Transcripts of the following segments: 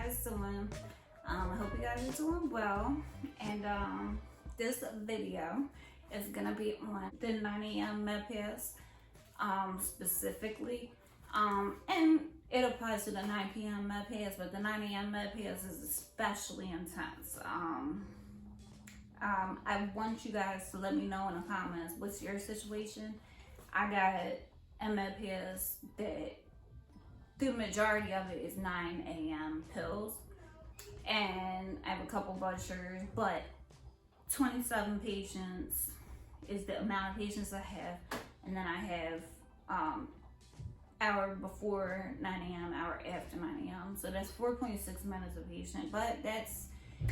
guys doing? I hope you guys are doing well. And this video is gonna be on the 9 a.m. med pass specifically. And it applies to the 9 p.m. med pass, but the 9 a.m. med pass is especially intense. I want you guys to let me know in the comments what's your situation. I got a med pass that the majority of it is 9 a.m. pills, and I have a couple blood sugars, but 27 patients is the amount of patients I have, and then I have hour before 9 a.m., hour after 9 a.m. So that's 4.6 minutes a patient, but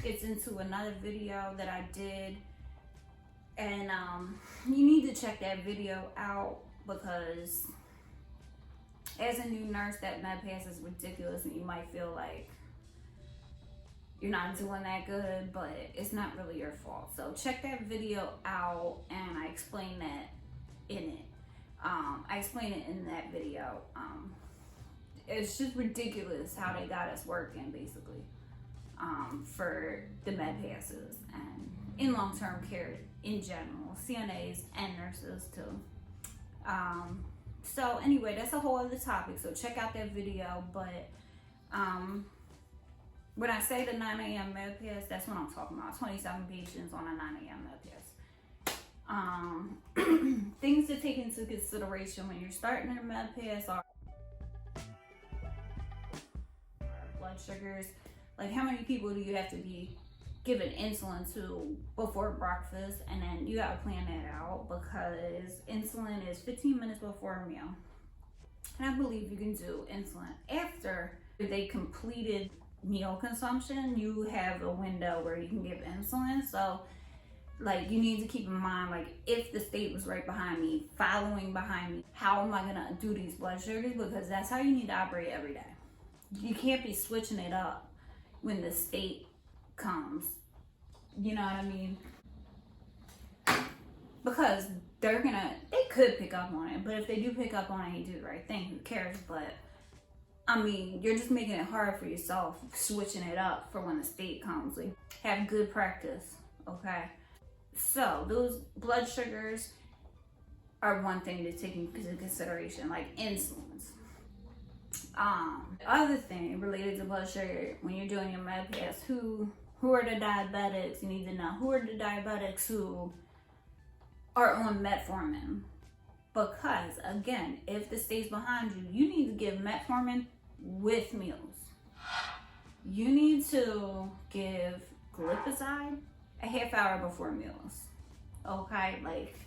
it's into another video that I did, and you need to check that video out, because as a new nurse, that med pass is ridiculous, and you might feel like you're not doing that good, but it's not really your fault. So check that video out, and I explain that in it. I explain it in that video. It's just ridiculous how they got us working, basically, for the med passes and in long-term care in general, CNAs and nurses too. So anyway, that's a whole other topic, so check out that video. But when I say the 9 a.m. med pass, that's what I'm talking about. 27 patients on a 9 a.m. med pass. Things to take into consideration when you're starting your med pass are blood sugars. Like, how many people do you have to be giving insulin to before breakfast? And then you gotta plan that out, because insulin is 15 minutes before a meal, and I believe you can do insulin after they completed meal consumption. You have a window where you can give insulin. So like, you need to keep in mind, like, if the state was right behind me, following behind me, how am I gonna do these blood sugars? Because that's how you need to operate every day. You can't be switching it up when the state comes, you know what I mean? Because they could pick up on it, but if they do pick up on it, you do the right thing, who cares? But I mean, you're just making it hard for yourself, switching it up for when the state comes. Like, have good practice, okay? So those blood sugars are one thing to take into consideration, like insulins. The other thing related to blood sugar, when you're doing your med pass, who are the diabetics? You need to know who are the diabetics who are on metformin. Because again, if the state's behind you, you need to give metformin with meals. You need to give glipizide a half hour before meals. Okay, like,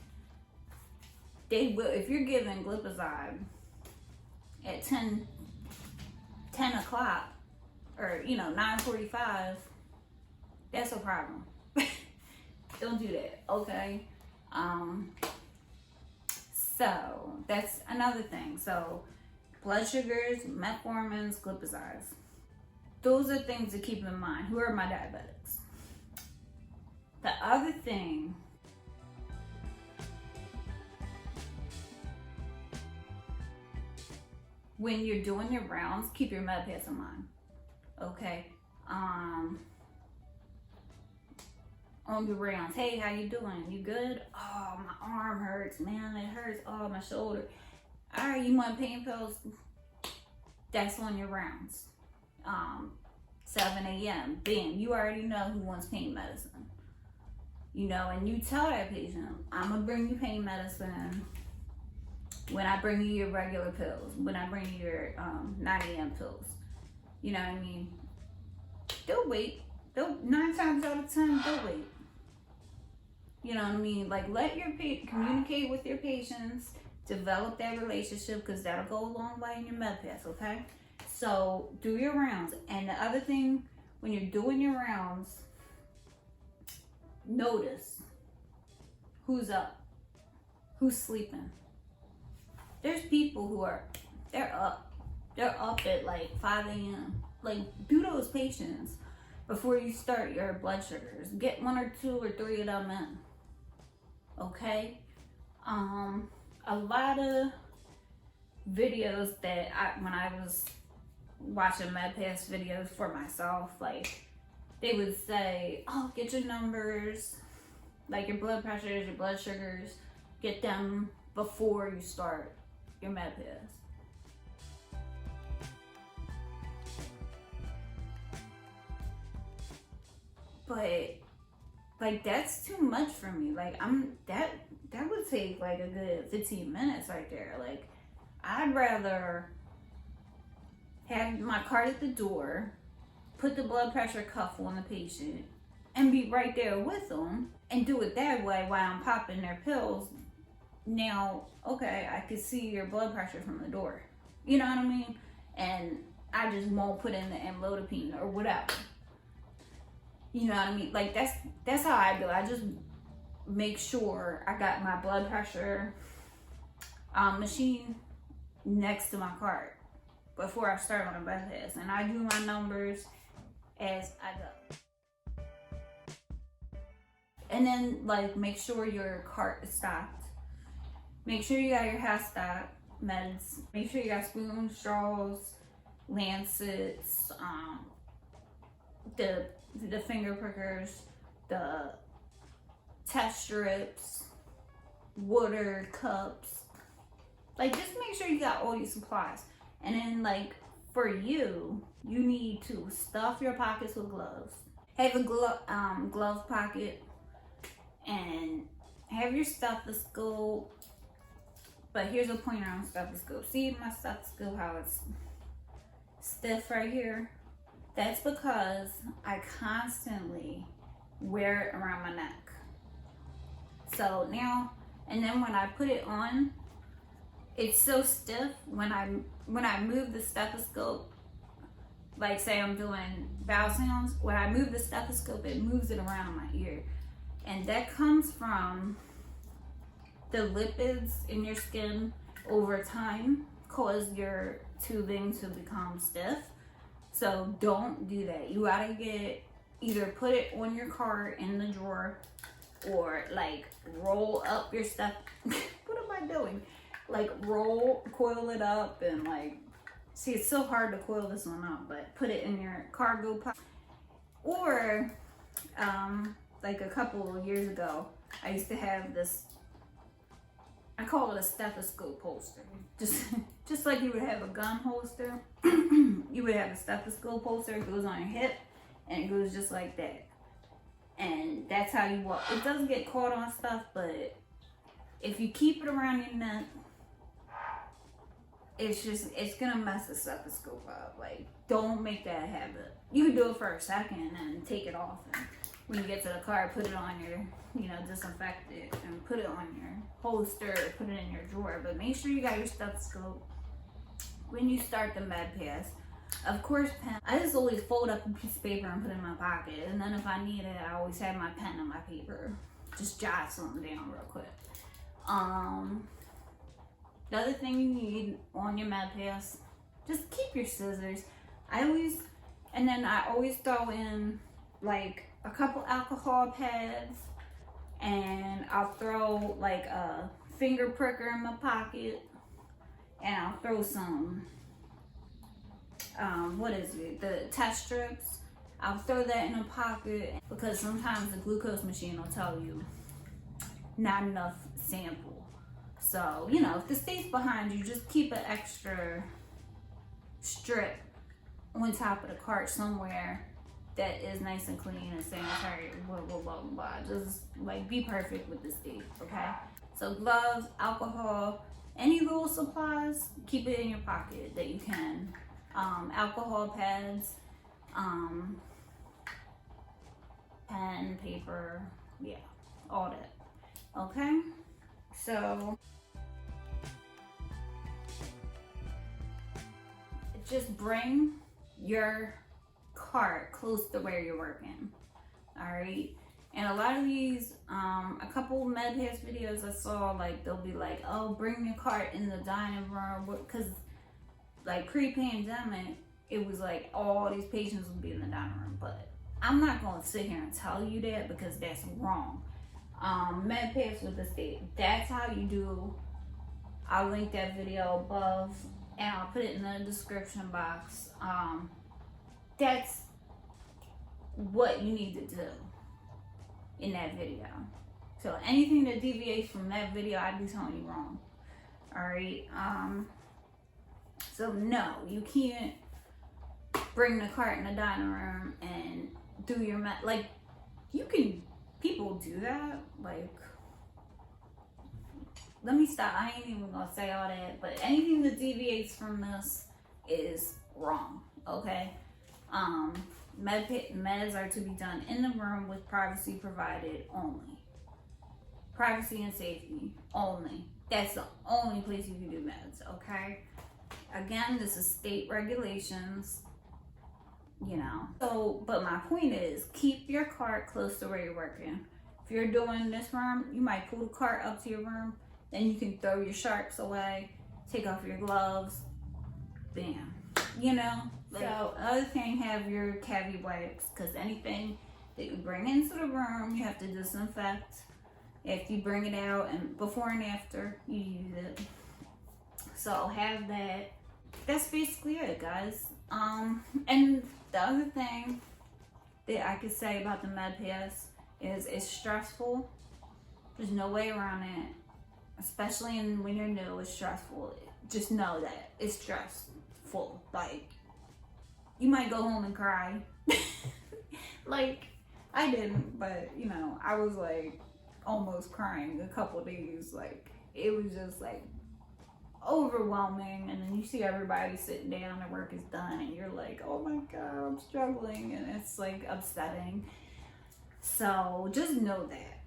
they will, if you're giving glipizide at 10 o'clock, or 9:45, that's a problem. Don't do that, okay? So that's another thing. So blood sugars, metformins, glipizide, those are things to keep in mind. Who are my diabetics? The other thing, when you're doing your rounds, keep your med pass in mind, okay? On your rounds, hey, how you doing? You good? Oh, my arm hurts, man, it hurts. Oh, my shoulder. All right, you want pain pills? That's on your rounds. 7 a.m. Bam, you already know who wants pain medicine. And you tell that patient, I'm gonna bring you pain medicine when I bring you your regular pills, when I bring you your 9 a.m. pills. You know what I mean? They'll wait. 9 times out of 10, they'll wait. You know what I mean? Like, let your communicate with your patients, develop that relationship, because that'll go a long way in your med pass, okay? So do your rounds. And the other thing, when you're doing your rounds, notice who's up, who's sleeping. There's people who they're up at like 5 a.m. Like, do those patients before you start your blood sugars. Get 1 or 2 or 3 of them in, okay? A lot of videos that when I was watching MedPass videos for myself, like they would say, oh, get your numbers, like your blood pressures, your blood sugars, get them before you start your MedPass. But like that's too much for me. Like that would take like a good 15 minutes right there. Like I'd rather have my cart at the door, put the blood pressure cuff on the patient, and be right there with them and do it that way while I'm popping their pills. Now, okay, I can see your blood pressure from the door. You know what I mean? And I just won't put in the amlodipine or whatever. You know what I mean? Like that's how I do it. I just make sure I got my blood pressure machine next to my cart before I start on a MedPass, and I do my numbers as I go. And then like make sure your cart is stocked. Make sure you got your half stock meds. Make sure you got spoons, straws, lancets, the finger prickers, the test strips, water cups. Like just make sure you got all your supplies. And then like for you need to stuff your pockets with gloves. Have a glove pocket and have your stethoscope. But here's a pointer on stethoscope. See my stethoscope, how it's stiff right here? That's because I constantly wear it around my neck. So now, and then when I put it on, it's so stiff when I move the stethoscope, like say I'm doing vowel sounds, when I move the stethoscope, it moves it around my ear. And that comes from the lipids in your skin over time cause your tubing to become stiff. So don't do that. You gotta either put it on your cart in the drawer or like roll up your stuff. What am I doing? Like coil it up and like, see it's so hard to coil this one up, but put it in your cargo pocket. Or like a couple of years ago, I used to have this, I call it a stethoscope holster. Just like you would have a gun holster, you would have a stethoscope holster. It goes on your hip and it goes just like that. And that's how you walk. It doesn't get caught on stuff, but if you keep it around your neck, it's gonna mess the stethoscope up. Like, don't make that a habit. You can do it for a second and then take it off. And when you get to the car, put it on your, disinfect it and put it on your holster, put it in your drawer. But make sure you got your stethoscope when you start the MedPass. Of course, pen. I just always fold up a piece of paper and put it in my pocket. And then if I need it, I always have my pen and my paper. Just jot something down real quick. The other thing you need on your MedPass, just keep your scissors. I always throw in like a couple alcohol pads, and I'll throw like a finger pricker in my pocket, and I'll throw some the test strips. I'll throw that in a pocket because sometimes the glucose machine will tell you not enough sample. So, if the state's behind you, just keep an extra strip on top of the cart somewhere that is nice and clean and sanitary, blah, blah, blah, blah. Just like be perfect with the state, okay? So gloves, alcohol, any little supplies, keep it in your pocket that you can. Alcohol pads, pen, paper, yeah, all that, okay? So just bring your cart close to where you're working, all right? And a lot of these, a couple MedPass videos I saw, like they'll be like, oh, bring your cart in the dining room, because like pre-pandemic, it was like all these patients would be in the dining room. But I'm not going to sit here and tell you that because that's wrong. MedPass with the state, that's how you do. I'll link that video above and I'll put it in the description box. That's what you need to do in that video. So anything that deviates from that video, I'd be telling you wrong. Alright, so no, you can't bring the cart in the dining room and do your like, you can, people do that, like, let me stop, I ain't even gonna say all that, but anything that deviates from this is wrong, okay? Meds are to be done in the room with privacy provided only. Privacy and safety only. That's the only place you can do meds, okay? Again, this is state regulations, you know. So, but my point is, keep your cart close to where you're working. If you're doing this room, you might pull the cart up to your room, then you can throw your sharps away, take off your gloves, bam. You know? So, other thing, have your cavity wipes, because anything that you bring into the room, you have to disinfect. If you bring it out, and before and after you use it. So have that. That's basically it, guys. And the other thing that I could say about the med pass is it's stressful. There's no way around it. Especially when you're new, it's stressful. Just know that it's stressful. Like, you might go home and cry. Like, I didn't, but you know, I was like almost crying a couple of days. Like, it was just like overwhelming, and then you see everybody sitting down, their work is done, and you're like, oh my god, I'm struggling, and it's like upsetting. So just know that.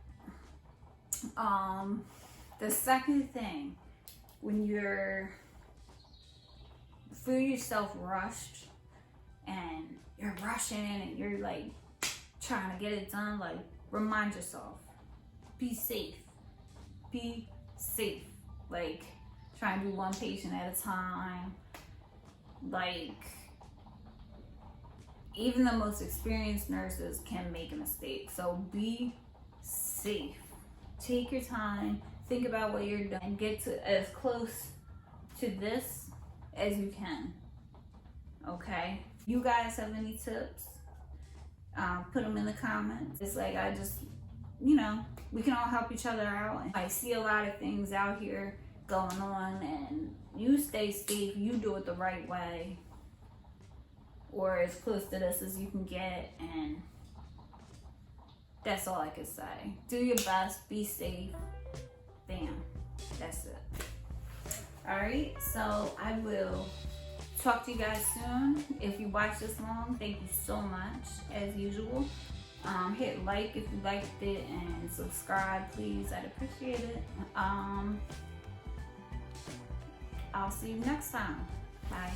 The second thing, when you're feel yourself rushed and you're rushing and you're like trying to get it done, like, remind yourself, be safe. Be safe. Like, try and do one patient at a time. Like, even the most experienced nurses can make a mistake. So be safe. Take your time. Think about what you're doing and get to as close to this as you can. Okay? You guys have any tips? Put them in the comments. It's like, I just, you know, we can all help each other out. I see a lot of things out here going on, and you stay safe, you do it the right way, or as close to this as you can get, and that's all I can say. Do your best, be safe, bam, that's it. Alright, so I will talk to you guys soon. If you watched this long, thank you so much, as usual. Hit like if you liked it, and subscribe, please. I'd appreciate it. I'll see you next time. Bye.